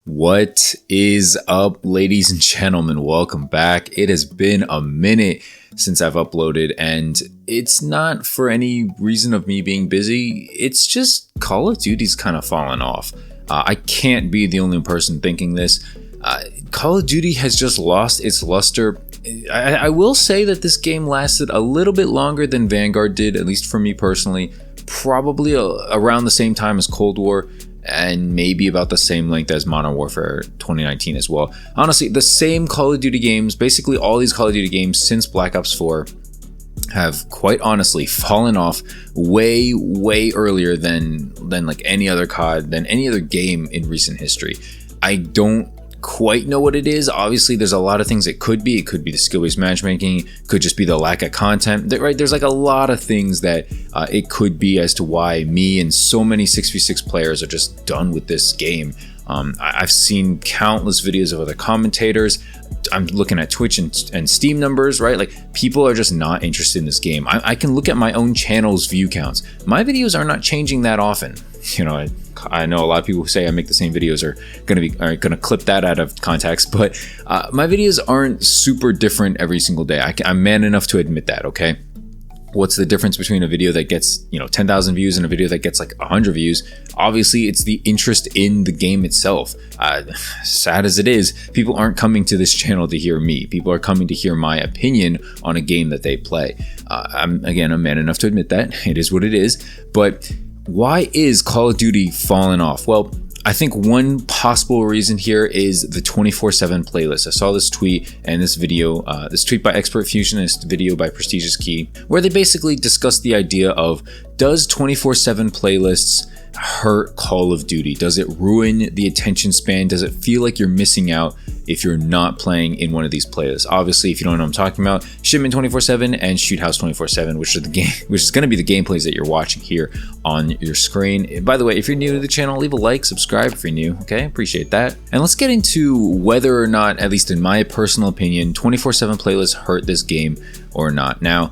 What is up, ladies and gentlemen? Welcome back. It has been a minute since I've uploaded, and it's not for any reason of me being busy. It's just Call of Duty's kind of fallen off. I can't be the only person thinking this. Call of Duty has just lost its luster. I will say that this game lasted a little bit longer than Vanguard did, at least for me personally. Probably around the same time as Cold War, and maybe about the same length as Modern Warfare 2019 as well. Honestly, the same Call of Duty games, basically all these Call of Duty games since Black Ops 4 have quite honestly fallen off way earlier than like any other COD, than any other game in recent history. I don't quite know what it is. Obviously, there's a lot of things it could be. It could be the skill-based matchmaking, could just be the lack of content, right? There's like a lot of things that it could be as to why me and so many 6v6 players are just done with this game. I've seen countless videos of other commentators. I'm looking at Twitch and Steam numbers, right? Like, people are just not interested in this game. I can look at my own channel's view counts. My videos are not changing that often. You know, I know a lot of people who say I make the same videos are gonna clip that out of context, but my videos aren't super different every single day. I'm man enough to admit that, okay? What's the difference between a video that gets 10,000 views and a video that gets like 100 views? Obviously, it's the interest in the game itself. Sad as it is, people aren't coming to this channel to hear me. People are coming to hear my opinion on a game that they play. I'm man enough to admit that. It is what it is. But why is Call of Duty falling off? Well, I think one possible reason here is the 24/7 playlist. I saw this tweet and this video, this tweet by Expert Fusion and this video by Prestigious Key, where they basically discussed the idea of, does 24/7 playlists hurt Call of Duty? Does it ruin the attention span? Does it feel like you're missing out if you're not playing in one of these playlists? Obviously, if you don't know what I'm talking about, Shipment 24/7 and Shoot House 24/7, which is going to be the gameplays that you're watching here on your screen. By the way, if you're new to the channel, leave a like, subscribe if you're new, okay? Appreciate that. And let's get into whether or not, at least in my personal opinion, 24/7 playlists hurt this game or not. Now,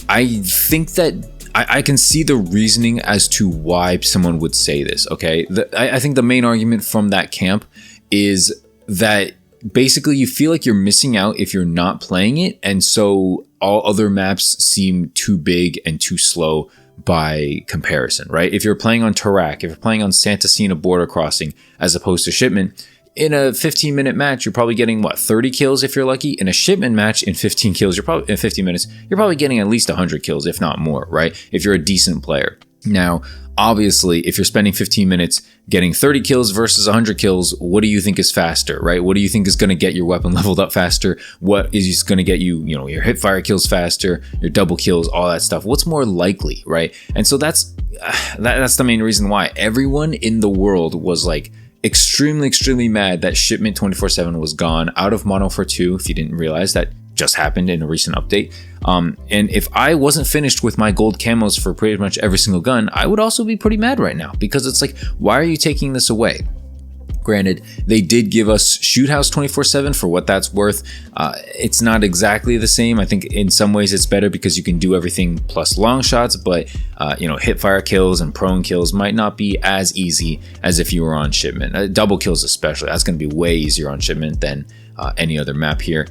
I think that I can see the reasoning as to why someone would say this, okay? I think the main argument from that camp is that basically you feel like you're missing out if you're not playing it, and so all other maps seem too big and too slow by comparison, right? If you're playing on Tarak, if you're playing on Santa Cena Border Crossing as opposed to Shipment, in a 15-minute match, you're probably getting 30 kills if you're lucky. In a Shipment match, in 15 minutes, you're probably getting at least 100 kills, if not more, right? If you're a decent player. Now, obviously, if you're spending 15 minutes getting 30 kills versus 100 kills, what do you think is faster, right? What do you think is going to get your weapon leveled up faster? What is going to get you, your hipfire kills faster, your double kills, all that stuff? What's more likely, right? And so that's the main reason why everyone in the world was like extremely mad that Shipment 24/7 was gone out of Modern Warfare 2. If you didn't realize, that just happened in a recent update. And if I wasn't finished with my gold camos for pretty much every single gun, I would also be pretty mad right now, because it's like, why are you taking this away? Granted, they did give us Shoot House 24/7 for what that's worth. It's not exactly the same. I think in some ways it's better because you can do everything plus long shots, but hipfire kills and prone kills might not be as easy as if you were on Shipment. Double kills especially, that's going to be way easier on Shipment than any other map here.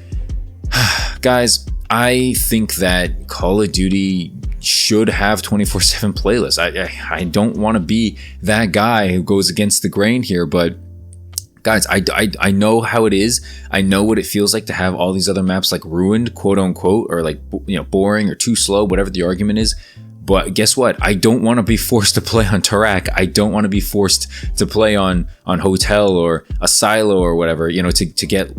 Guys, I think that Call of Duty should have 24/7 playlists. I don't want to be that guy who goes against the grain here, but guys, I know how it is. I know what it feels like to have all these other maps like ruined, quote unquote, or like boring or too slow, whatever the argument is. But guess what? I don't want to be forced to play on Tarak. I don't want to be forced to play on Hotel or a Silo or whatever, to get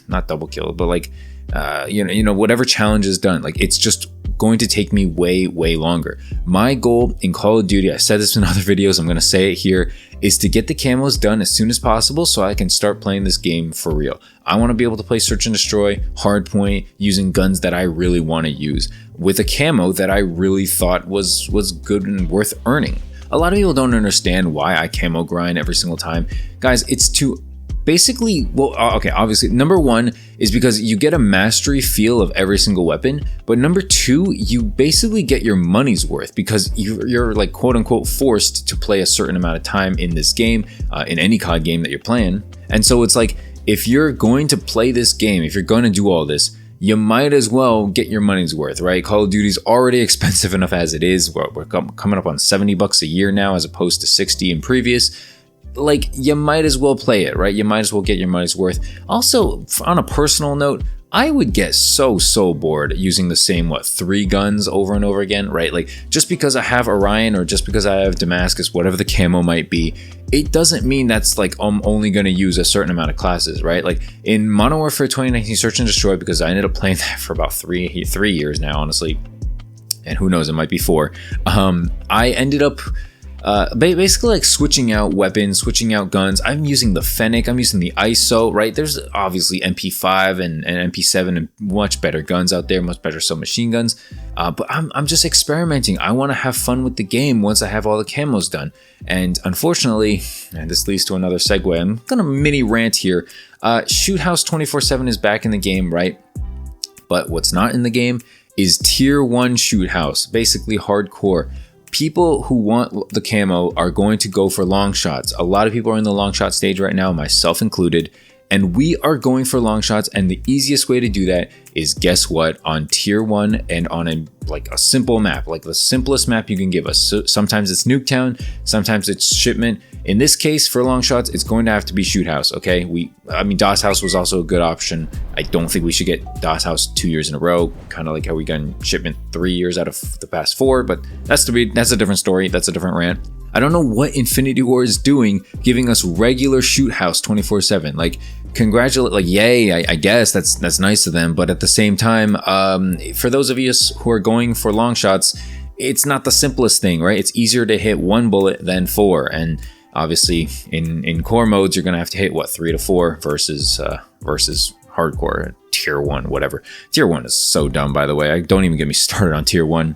not double kill, but like whatever challenge is done. Like, it's just going to take me way longer. My goal in Call of Duty, I said this in other videos, I'm going to say it here, is to get the camos done as soon as possible so I can start playing this game for real. I want to be able to play Search and Destroy, Hardpoint, using guns that I really want to use, with a camo that I really thought was good and worth earning. A lot of people don't understand why I camo grind every single time. Guys, it's to basically, well, okay, obviously, number one is because you get a mastery feel of every single weapon, but number two, you basically get your money's worth because you're like quote unquote forced to play a certain amount of time in this game, in any COD game that you're playing. And so it's like, if you're going to play this game, if you're going to do all this, you might as well get your money's worth, right? Call of Duty's already expensive enough as it is. We're coming up on $70 a year now, as opposed to 60 in previous. Like, you might as well play it, right? You might as well get your money's worth. Also, on a personal note, I would get so bored using the same, 3 guns over and over again, right? Like, just because I have Orion or just because I have Damascus, whatever the camo might be, it doesn't mean that's like I'm only going to use a certain amount of classes, right? Like in Modern Warfare 2019 Search and Destroy, because I ended up playing that for about three years now, honestly, and who knows, it might be 4. I ended up basically like switching out weapons, switching out guns. I'm using the Fennec, I'm using the ISO, right? There's obviously MP5 and MP7 and much better guns out there, much better submachine guns. But I'm just experimenting. I want to have fun with the game once I have all the camos done. And unfortunately, and this leads to another segue, I'm gonna mini rant here. Shoot House 24/7 is back in the game, right? But what's not in the game is Tier 1 Shoot House, basically hardcore. People who want the camo are going to go for long shots. A lot of people are in the long shot stage right now, myself included, and we are going for long shots. And the easiest way to do that is, guess what? On Tier 1 and on a simple map, like the simplest map you can give us. So sometimes it's Nuketown, sometimes it's Shipment. In this case, for long shots, it's going to have to be Shoot House, okay? I mean, DOS House was also a good option. I don't think we should get DOS House 2 years in a row, kind of like how we got Shipment 3 years out of the past 4, but that's a different story. That's a different rant. I don't know what Infinity Ward is doing, giving us regular Shoot House 24/7. Like, yay, I guess that's nice of them. But at the same time, for those of you who are going for long shots, it's not the simplest thing, right? It's easier to hit 1 bullet than 4. And obviously in core modes, you're going to have to hit 3 to 4 versus hardcore, Tier 1, whatever. Tier 1 is so dumb, by the way. Don't even get me started on Tier 1.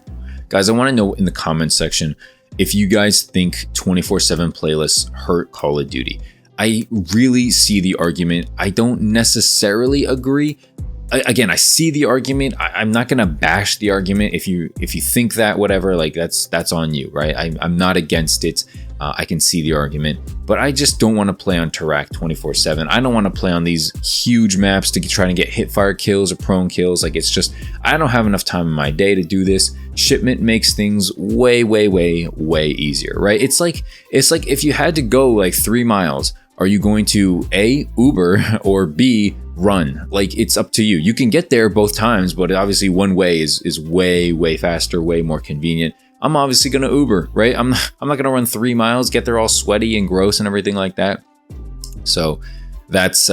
Guys, I want to know in the comments section if you guys think 24/7 playlists hurt Call of Duty. I really see the argument. I don't necessarily agree. Again, I see the argument. I'm not gonna bash the argument. If you think that, whatever, like that's on you, right? I'm not against it. I can see the argument, but I just don't want to play on Tarak 24/7. I don't want to play on these huge maps to try to get hipfire kills or prone kills. Like, it's just, I don't have enough time in my day to do this. Shipment makes things way easier, right? It's like if you had to go like 3 miles, are you going to A, Uber, or B, run? Like, it's up to you. You can get there both times, but obviously one way is way faster, way more convenient. I'm obviously going to Uber, right? I'm not going to run 3 miles, get there all sweaty and gross and everything like that. So that's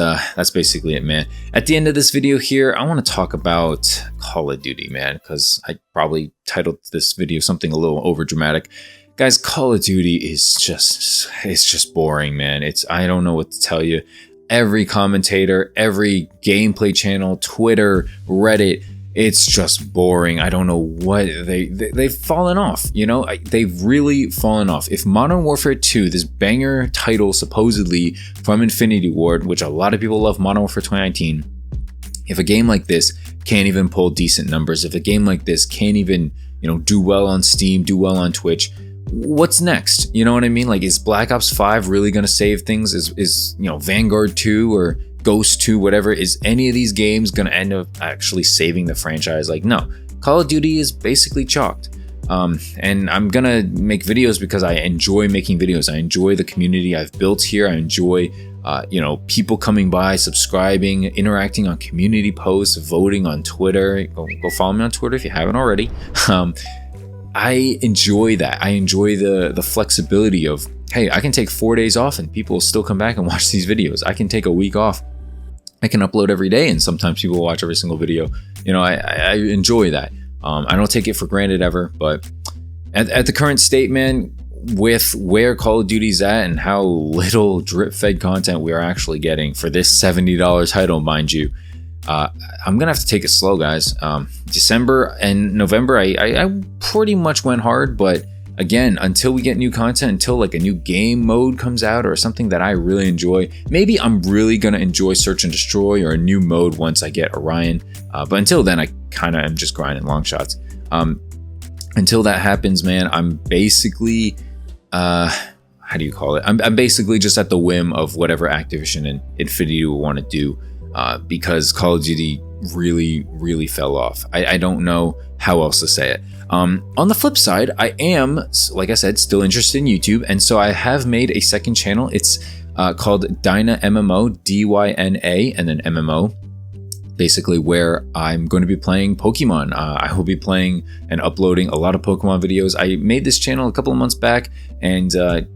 basically it, man. At the end of this video here, I want to talk about Call of Duty, man, because I probably titled this video something a little over dramatic. Guys, Call of Duty is just boring, man. I don't know what to tell you. Every commentator, every gameplay channel, Twitter, Reddit, it's just boring. I don't know what they've fallen off, you know? They've really fallen off. If Modern Warfare 2, this banger title supposedly from Infinity Ward, which a lot of people love, Modern Warfare 2019, if a game like this can't even pull decent numbers, if a game like this can't even, do well on Steam, do well on Twitch, what's next? You know what I mean? Like, is Black Ops 5 really going to save things? Is Vanguard 2 or Ghost 2, whatever, is any of these games going to end up actually saving the franchise? Like, no. Call of Duty is basically chalked. And I'm going to make videos because I enjoy making videos. I enjoy the community I've built here. I enjoy, people coming by, subscribing, interacting on community posts, voting on Twitter. Go follow me on Twitter if you haven't already. I enjoy that. I enjoy the flexibility of, hey, I can take 4 days off and people will still come back and watch these videos. I can take a week off. I can upload every day and sometimes people will watch every single video. I enjoy that. I don't take it for granted ever, but at the current state, man, with where Call of Duty's at and how little drip-fed content we are actually getting for this $70 title, mind you, I'm gonna have to take it slow, guys. December and November, I pretty much went hard, but again, until we get new content, until like a new game mode comes out or something that I really enjoy, maybe I'm really gonna enjoy Search and Destroy or a new mode once I get Orion. But until then, I kind of am just grinding long shots. Until that happens, man, I'm basically, how do you call it? I'm basically just at the whim of whatever Activision and Infinity will want to do, because Call of Duty really fell off. I don't know how else to say it. On the flip side, I am, like I said, still interested in YouTube, and so I have made a second channel. It's called Dyna MMO, DYNA, and then MMO. Basically, where I'm going to be playing Pokemon. I will be playing and uploading a lot of Pokemon videos. I made this channel a couple of months back and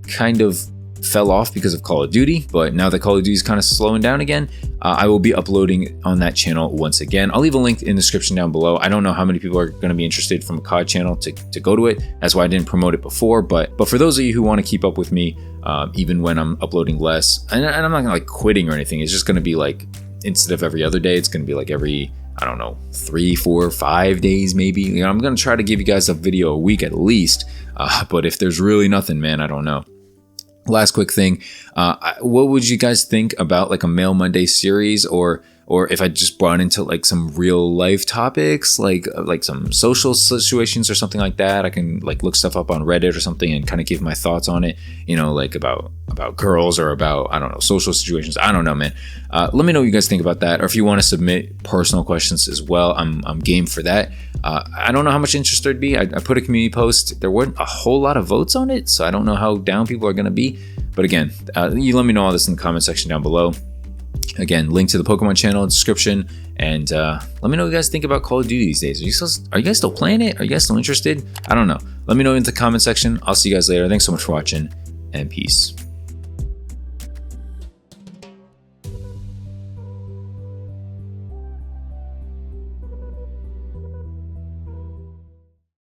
kind of fell off because of Call of Duty, but now that Call of Duty is kind of slowing down again, I will be uploading on that channel once again. I'll leave a link in the description down below. I don't know how many people are going to be interested from a COD channel to go to it. That's why I didn't promote it before, but for those of you who want to keep up with me, even when I'm uploading less, and I'm not gonna like quitting or anything, it's just going to be like, instead of every other day, it's going to be like every, I don't know, 3, 4, 5 days maybe. You know, I'm going to try to give you guys a video a week at least. But if there's really nothing, man, I don't know. Last quick thing, what would you guys think about like a Mail Monday series, or if I just brought into like some real life topics, like some social situations or something like that? I can like look stuff up on Reddit or something and kind of give my thoughts on it, you know, like about girls or about, I don't know, social situations. I don't know, man. Let me know what you guys think about that, or if you want to submit personal questions as well. I'm game for that. I don't know how much interest there'd be. I put a community post. There weren't a whole lot of votes on it, so I don't know how down people are going to be. But again, you let me know all this in the comment section down below. Again, link to the Pokemon channel in the description, and let me know what you guys think about Call of Duty these days. Are you guys still playing it? Are you guys still interested? I don't know. Let me know in the comment section. I'll see you guys later. Thanks so much for watching, and peace.